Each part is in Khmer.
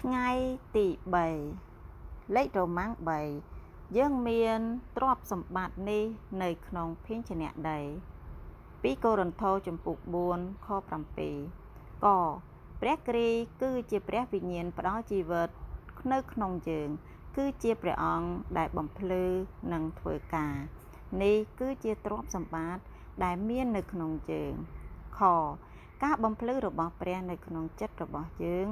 ថ្ងៃទី3លេខរ៉ូម៉ាំង3យើងមានទ្រព្យសម្បត្តិនេះនៅក្នុងភាជនៈដី2កូរិនថូសចំពុក4ខ7កព្រះគ្រីស្ទគឺជាព្រះវិញ្ញាណផ្ដល់ជីវិតនៅក្នុងយើងគឺជាព្រះអង្គដែលបំភ្លឺនិងធ្វើការនេះគឺជាទ្រព្យសម្បត្តិដែលមាននៅក្នុងយើងខការបំភ្លឺរបស់ព្រះនៅក្នុងចិត្តរបស់យើង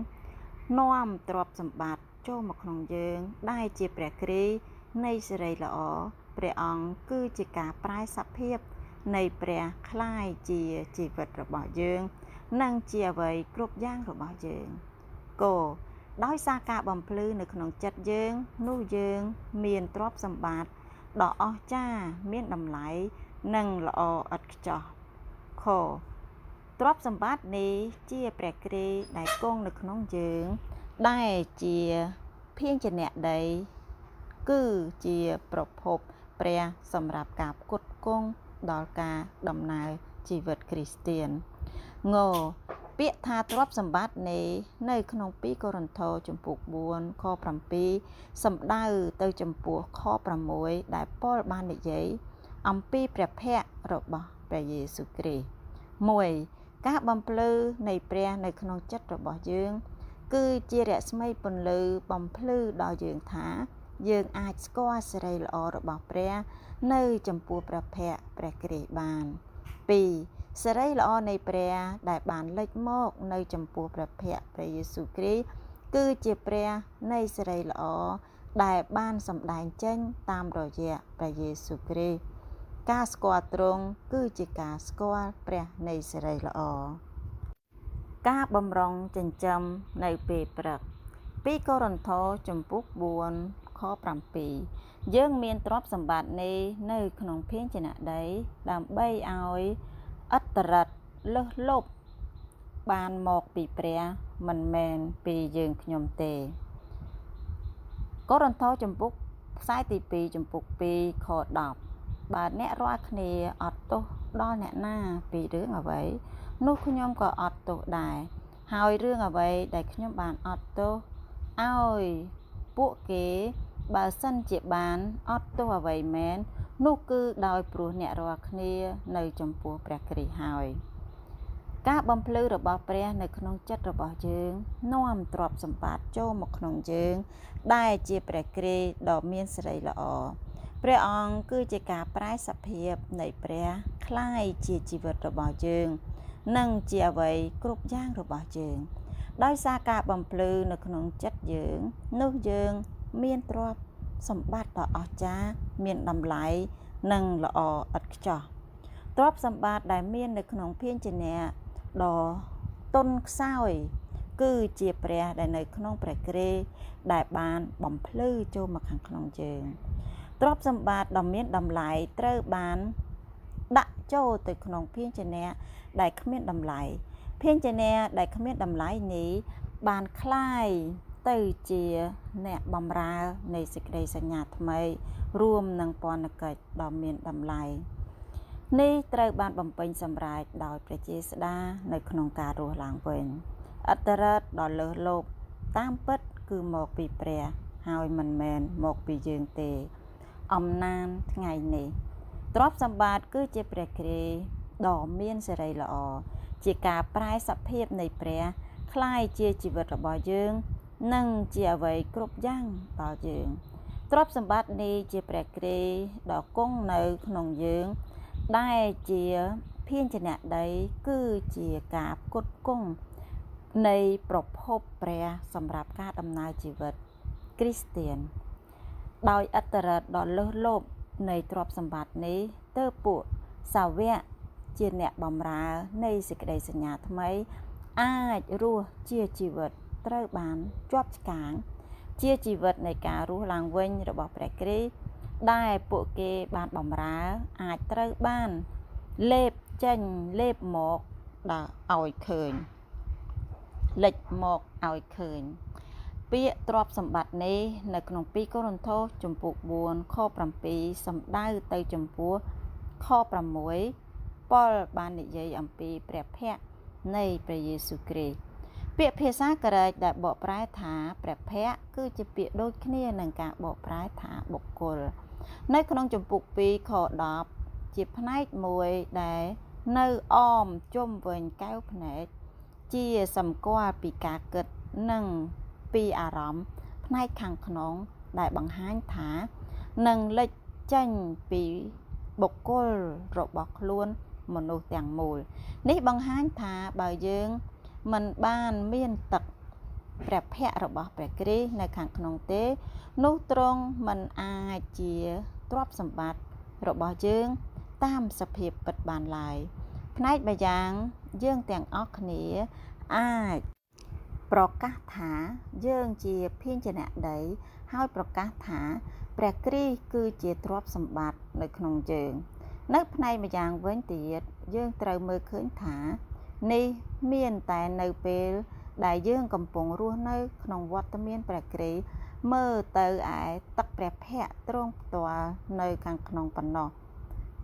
នាំទ្រព្យសម្បត្តិចូលមកក្នុងយើងដែលជាព្រះគ្រីស្ទនៃសេរីល្អព្រះអង្គគឺជាការប្រែសភាពនៃព្រះคล้ายជាជីវិតរបស់យើងនិងជាអ្វីគ្រប់យ៉ាងរបស់យើងគោដោយសារការបំភ្លឺនៅក្នុងចិត្តយើងនោះយើងមានទ្រព្យសម្បត្តិដ៏អស្ចារ្យមានតម្លៃនិងល្អឥតខ្ចោះខទ្រព្យសម្បត្តិនេះជាព្រះគ្រីស្ទដែលគង់នៅក្នុងយើងដែលជាភាជនៈដីគឺជាប្រភពព្រះសម្រាប់ការផ្គត់ផ្គង់ដល់ការដំណើរជីវិតគ្រីស្ទានងពាក្យថាទ្រព្យសម្បត្តិនេះនៅក្នុង2កូរិនថូសចំពុក4ខ7សំដៅទៅចំពោះខ6ដែលប៉ុលបាននិយាយអំពីព្រះភ័ក្ត្ររបស់ព្រះយេស៊ូវគ្រីស្ទ1ការបំភ្លឺនៃព្រះនៅក្នុងចិត្តរបស់យើងគឺជារស្មីពន្លឺបំភ្លឺដល់យើងថាយើងអាចស្គាល់សេរីល្អរបស់ព្រះនៅចំពោះព្រះភ័ក្ត្រព្រះគ្រីស្ទបាន2សេរីល្អនៃព្រះដែលបានលេចមកនៅចំពោះព្រះភ័ក្ត្រព្រះយេស៊ូវគ្រីស្ទគឺជាព្រះនៃសេរីល្អដែលបានសម្ដែងចេញតាមរយៈព្រះយេស៊ូវគ្រីស្ទការស្គាល់ទ្រង់គឺជាការស្គាល់ព្រះនៃសេរីល្អការបម្រុងចិញ្ចឹមនៅពេលព្រឹក2កូរិនថូសចំពុក4ខ7យើងមានទ្រព្យសម្បត្តិនេះនៅក្នុងភាជនៈដីដើម្បីឲ្យឥទ្ធិឫទ្ធិលើសលប់បានមកពីព្រះមិនមែនពីយើងខ្ញុំទេកូរិនថូសចំពុកខ្សែទី2ចំពុក2ខ10បើអ្នករាល់គ្នាអត់ទោសដល់អ្នកណាពីរឿងអ្វីនោះខ្ញុំក៏អត់ទោសដែរហើយរឿងអ្វីដែលខ្ញុំបានអត់ទោសឲ្យពួកគេបើសិនជាបានអត់ទោសអ្វីមែននោះគឺដោយព្រោះអ្នករាល់គ្នានៅចំពោះព្រះគ្រីស្ទហើយការបំភ្លឺរបស់ព្រះនៅក្នុងចិត្តរបស់យើងនាំទ្រព្យសម្បត្តិចូលមកក្នុងយើងដែលជាព្រះគ្រីស្ទដ៏មានសេរីល្អព្រះអង្គគឺជាការប្រែសភាពនៃព្រះคล้ายជាជីវិតរបស់យើងនិងជាអ្វីគ្រប់យ៉ាងរបស់យើងដោយសារការបំភ្លឺនៅក្នុងចិត្តយើងនោះយើងមានទ្រព្យសម្បត្តិដ៏អស្ចារ្យមានតម្លៃនិងល្អឥតខ្ចោះទ្រព្យសម្បត្តិដែលមាននៅក្នុងភាជនៈដ៏ទន់ខ្សោយគឺជាព្រះដែលនៅក្នុងព្រះគ្រីស្ទដែលបានបំភ្លឺចូលមកខាងក្នុងយើងទ្រព្យសម្បត្តិដ៏មានតម្លៃត្រូវបានដាក់ចូលទៅក្នុងភាជនៈដែលគ្មានតម្លៃភាជនៈដែលគ្មានតម្លៃនេះបានคล้ายទៅជាអ្នកបម្រើនៃសេចក្តីសញ្ញាថ្មីរួមនឹងពន្ធកិច្ចដ៏មានតម្លៃនេះត្រូវបានបំពេញសម្រេចដោយព្រះជាស្តានៅក្នុងការរស់ឡើងវិញឥទ្ធិឫទ្ធិដ៏លើសលប់តាមពិតគឺមកពីព្រះហើយមិនមែនមកពីយើងទេអំណានថ្ងៃនេះទ្រព្យសម្បត្តិគឺជាព្រះគ្រីស្ទដ៏មានសេរីល្អជាការប្រែសភាពនៃព្រះคล้ายជាជីវិតរបស់យើងនិងជាអ្វីគ្រប់យ៉ាងដល់យើងទ្រព្យសម្បត្តិនេះជាព្រះគ្រីស្ទដ៏គង់នៅក្នុងយើងដែលជាភាជនៈដីគឺជាការផ្គត់ផ្គង់នៃប្រភពព្រះសម្រាប់ការដំណើរជីវិតគ្រីស្ទានដោយឥទ្ធិឫទ្ធិដ៏លើសលប់នៃទ្រព្យសម្បត្តិនេះទើបពួកសាវកជាអ្នកបម្រើនៃសេចក្តីសញ្ញាថ្មីអាចរស់ជាជីវិតត្រូវបានជាប់ឆ្កាងជាជីវិតនៃការរស់ឡើងវិញរបស់ព្រះគ្រីស្ទដែលពួកគេបានបម្រើអាចត្រូវបានលេបចេញលេបមកដល់ឲ្យឃើញលេចមកឲ្យឃើញពាក្យទ្រព្យសម្បត្តិនេះនៅក្នុង2កូរិនថូសចំពុក4ខ7សំដៅទៅចំពោះខ6ប៉ុលបាននិយាយអំពីព្រះភ័ក្ត្រនៃព្រះយេស៊ូវគ្រីស្ទ ពាក្យភាសាក្រិកដែលបកប្រែថាព្រះភ័ក្ត្រគឺជាពាក្យដូចគ្នានឹងការបកប្រែថាបុគ្គលនៅក្នុងជំពូក2ខ10ជាផ្នែកមួយដែលនៅអមជុំវិញកែវភ្នែកជាសម្គាល់ពីការគិតនិងពីអារម្មណ៍ផ្នែកខាងក្នុងដែលបង្ហាញថានឹងលេចចេញពីបុគ្គលរបស់ខ្លួនមនុស្សទាំងមូលនេះបង្ហាញថាបើយើងមិនបានមានទឹកព្រះភ័ក្ត្ររបស់ព្រះគ្រីស្ទនៅខាងក្នុងទេនោះទ្រង់មិនអាចជាទ្រព្យសម្បត្តិរបស់យើងតាមសភាពពិតបានឡើយផ្នែកម្យ៉ាងយើងទាំងអស់គ្នាអាចប្រកាសថាយើងជាភាជនៈដីហើយប្រកាសថាព្រះគ្រីស្ទគឺជាទ្រព្យសម្បត្តិនៅក្នុងយើងនៅផ្នែកម្យ៉ាងវិញទៀតយើងត្រូវមើលឃើញថានេះមានតែនៅពេលដែលយើងកំពុងរស់នៅក្នុងវត្តមានព្រះគ្រីស្ទមើលទៅឯទឹកព្រះភ័ក្ត្រទ្រង់ផ្ទាល់នៅខាងក្នុងប៉ុណ្ណោះ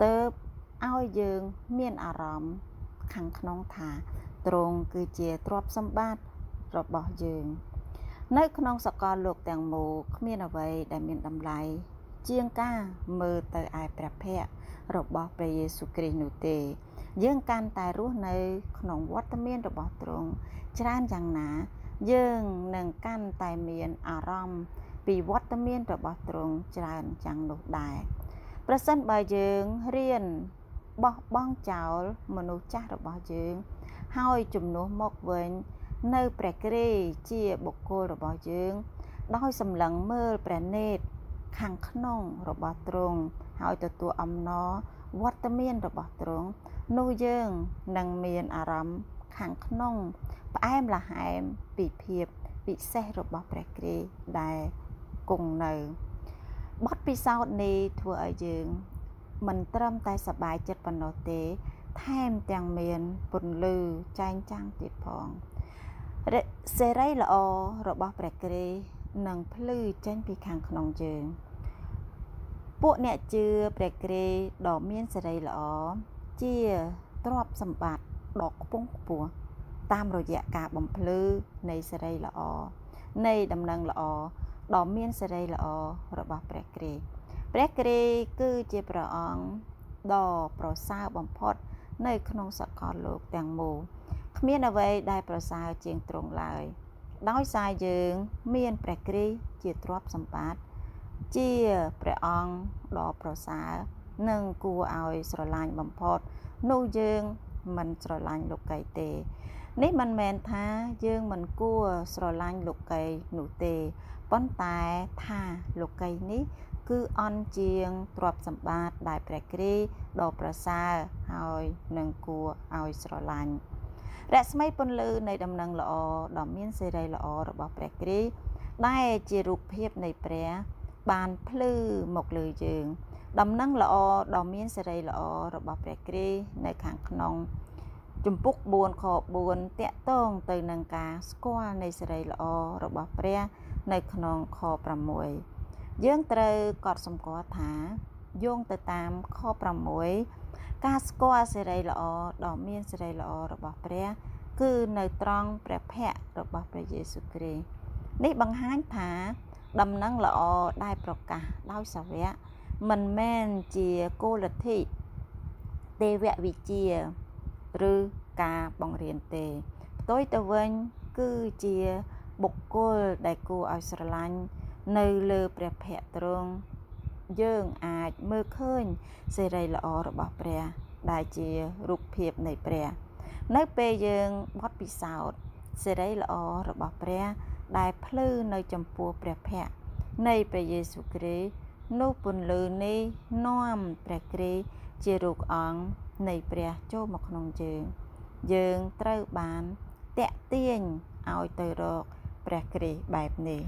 ទើបឲ្យយើងមានអារម្មណ៍ខាងក្នុងថាទ្រង់គឺជាទ្រព្យសម្បត្តិរបស់យើងនៅក្នុងសកលលោកទាំងមូលគ្មានអ្វីដែលមានតម្លៃជាងការមើលទៅឯព្រះភ័ក្ត្ររបស់ព្រះយេស៊ូវគ្រីស្ទនោះទេយើងកាន់តែរស់នៅក្នុងវត្តមានរបស់ទ្រង់ច្រើនយ៉ាងណាយើងនឹងកាន់តែមានអារម្មណ៍ពីវត្តមានរបស់ទ្រង់ច្រើនយ៉ាងនោះដែរប្រសិនបើយើងរៀនបោះបង់ចោលមនុស្សចាស់របស់យើងហើយជំនួសមកវិញនៅព្រះគ្រីស្ទជាបុគ្គលរបស់យើងដោយសម្លឹងមើលព្រះនេត្រខាងក្នុងរបស់ទ្រង់ហើយទទួលអំណរវត្តមានរបស់ទ្រង់នោះយើងនឹងមានអារម្មណ៍ខាងក្នុងផ្អែមល្ហែមពីភាពពិសេសរបស់ព្រះគ្រីស្ទដែលគង់នៅបទពិសោធន៍នេះធ្វើឲ្យយើងមិនត្រឹមតែសប្បាយចិត្តប៉ុណ្ណោះទេថែមទាំងមានពន្លឺចែងចាំងទៀតផងសេរីល្អរបស់ព្រះគ្រីស្ទនឹងភ្លឺចេញពីខាងក្នុងយើងពួកអ្នកជឿព្រះគ្រីស្ទដ៏មានសេរីល្អជាទ្រព្យសម្បត្តិដ៏ខ្ពង់ខ្ពស់តាមរយៈការបំភ្លឺនៃសេរីល្អនៃដំណឹងល្អដ៏មានសេរីល្អរបស់ព្រះគ្រីស្ទព្រះគ្រីស្ទគឺជាព្រះអង្គដ៏ប្រសើរបំផុតនៅក្នុងសកលលោកទាំងមូលគ្មានអ្វីដែលប្រសើរជាងទ្រង់ឡើយដោយសារយើងមានព្រះគ្រីស្ទជាទ្រព្យសម្បត្តិជាព្រះអង្គដ៏ប្រសើរនិងគួរឲ្យស្រឡាញ់បំផុតនោះយើងមិនស្រឡាញ់លោកីទេនេះមិនមែនថាយើងមិនគួរស្រឡាញ់លោកីនោះទេប៉ុន្តែថាលោកីនេះគឺអន់ជាងទ្រព្យសម្បត្តិដែលព្រះគ្រីស្ទដ៏ប្រសើរហើយនឹងគួរឲ្យស្រឡាញ់រស្មីពន្លឺនៃដំណឹងល្អដ៏មានសេរីល្អរបស់ព្រះគ្រីស្ទដែលជារូបភាពនៃព្រះបានភ្លឺមកលើយើងដំណឹងល្អដ៏មានសេរីល្អរបស់ព្រះគ្រីស្ទនៅខាងក្នុងជំពូក4ខ4តាក់ទងទៅនឹងការស្គាល់នៃសេរីល្អរបស់ព្រះនៅក្នុងខ6យើងត្រូវកត់សម្គាល់ថាយោងទៅតាមខ6ការស្គាល់សេរីល្អដ៏មានសេរីល្អរបស់ព្រះគឺនៅត្រង់ព្រះភ័ក្ត្ររបស់ព្រះយេស៊ូវគ្រីស្ទនេះបង្ហាញថាដំណឹងល្អដែលប្រកាសដោយសាវកមិនមែនជាគោលលទ្ធិទេវវិជ្ជាឬការបង្រៀនទេផ្ទុយទៅវិញគឺជាបុគ្គលដែលគួរឲ្យស្រឡាញ់នៅលើព្រះភ័ក្ត្រទ្រង់យើងអាចមើលឃើញសេរីល្អរបស់ព្រះដែលជារូបភាពនៃព្រះនៅពេលយើងបត់ពិសោធន៍សេរីល្អរបស់ព្រះដែលភ្លឺនៅចំពោះព្រះភ័ក្ត្រនៃព្រះយេស៊ូវគ្រីស្ទនោះពន្លឺនេះនាំព្រះគ្រីស្ទជារូបអង្គនៃព្រះចូលមកក្នុងយើងត្រូវបានតាក់ទាញឲ្យទៅរកព្រះគ្រីស្ទបែបនេះ